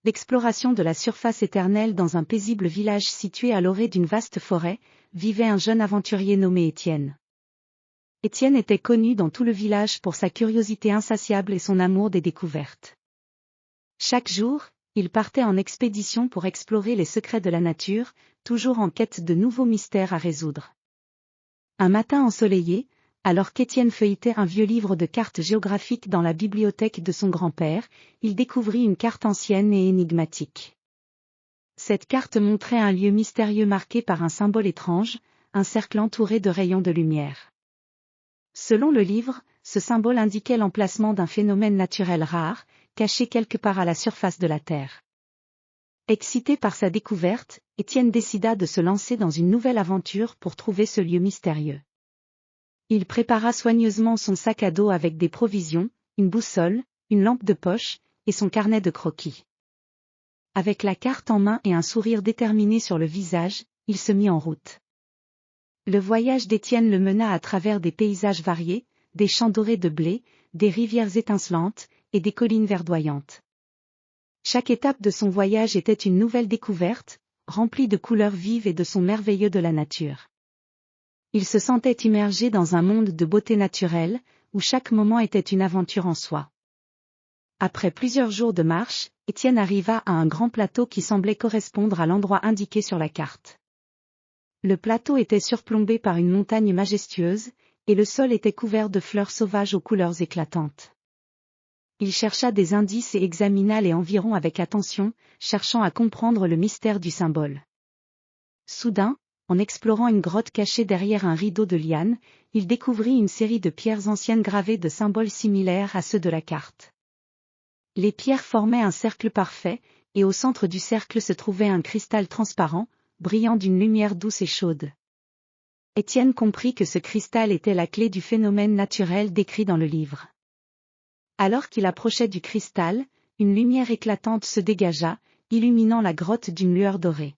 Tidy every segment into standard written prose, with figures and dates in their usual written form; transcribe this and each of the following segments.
d'exploration de la surface éternelle dans un paisible village situé à l'orée d'une vaste forêt, vivait un jeune aventurier nommé Étienne. Étienne était connu dans tout le village pour sa curiosité insatiable et son amour des découvertes. Chaque jour, il partait en expédition pour explorer les secrets de la nature, toujours en quête de nouveaux mystères à résoudre. Un matin ensoleillé, alors qu'Étienne feuilletait un vieux livre de cartes géographiques dans la bibliothèque de son grand-père, il découvrit une carte ancienne et énigmatique. Cette carte montrait un lieu mystérieux marqué par un symbole étrange, un cercle entouré de rayons de lumière. Selon le livre, ce symbole indiquait l'emplacement d'un phénomène naturel rare, caché quelque part à la surface de la Terre. Excité par sa découverte, Étienne décida de se lancer dans une nouvelle aventure pour trouver ce lieu mystérieux. Il prépara soigneusement son sac à dos avec des provisions, une boussole, une lampe de poche, et son carnet de croquis. Avec la carte en main et un sourire déterminé sur le visage, il se mit en route. Le voyage d'Étienne le mena à travers des paysages variés, des champs dorés de blé, des rivières étincelantes, et des collines verdoyantes. Chaque étape de son voyage était une nouvelle découverte, remplie de couleurs vives et de sons merveilleux de la nature. Il se sentait immergé dans un monde de beauté naturelle, où chaque moment était une aventure en soi. Après plusieurs jours de marche, Étienne arriva à un grand plateau qui semblait correspondre à l'endroit indiqué sur la carte. Le plateau était surplombé par une montagne majestueuse, et le sol était couvert de fleurs sauvages aux couleurs éclatantes. Il chercha des indices et examina les environs avec attention, cherchant à comprendre le mystère du symbole. Soudain, en explorant une grotte cachée derrière un rideau de lianes, il découvrit une série de pierres anciennes gravées de symboles similaires à ceux de la carte. Les pierres formaient un cercle parfait, et au centre du cercle se trouvait un cristal transparent, brillant d'une lumière douce et chaude. Étienne comprit que ce cristal était la clé du phénomène naturel décrit dans le livre. Alors qu'il approchait du cristal, une lumière éclatante se dégagea, illuminant la grotte d'une lueur dorée.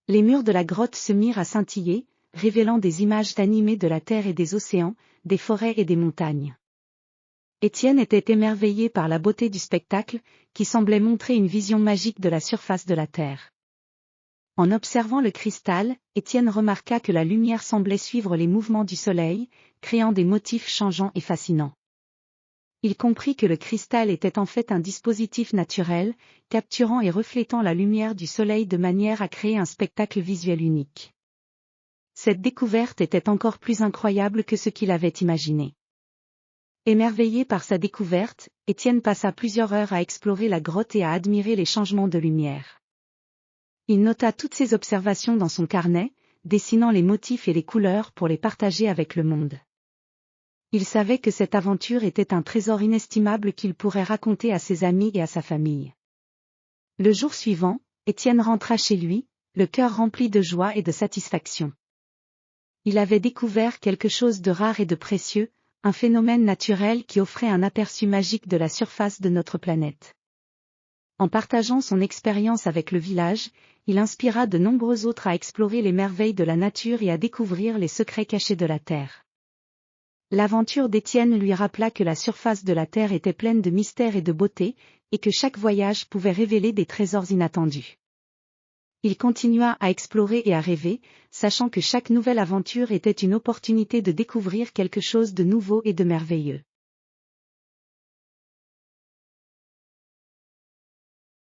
Les murs de la grotte se mirent à scintiller, révélant des images animées de la terre et des océans, des forêts et des montagnes. Étienne était émerveillé par la beauté du spectacle, qui semblait montrer une vision magique de la surface de la terre. En observant le cristal, Étienne remarqua que la lumière semblait suivre les mouvements du soleil, créant des motifs changeants et fascinants. Il comprit que le cristal était en fait un dispositif naturel, capturant et reflétant la lumière du soleil de manière à créer un spectacle visuel unique. Cette découverte était encore plus incroyable que ce qu'il avait imaginé. Émerveillé par sa découverte, Étienne passa plusieurs heures à explorer la grotte et à admirer les changements de lumière. Il nota toutes ses observations dans son carnet, dessinant les motifs et les couleurs pour les partager avec le monde. Il savait que cette aventure était un trésor inestimable qu'il pourrait raconter à ses amis et à sa famille. Le jour suivant, Étienne rentra chez lui, le cœur rempli de joie et de satisfaction. Il avait découvert quelque chose de rare et de précieux, un phénomène naturel qui offrait un aperçu magique de la surface de notre planète. En partageant son expérience avec le village, il inspira de nombreux autres à explorer les merveilles de la nature et à découvrir les secrets cachés de la Terre. L'aventure d'Étienne lui rappela que la surface de la Terre était pleine de mystères et de beauté, et que chaque voyage pouvait révéler des trésors inattendus. Il continua à explorer et à rêver, sachant que chaque nouvelle aventure était une opportunité de découvrir quelque chose de nouveau et de merveilleux.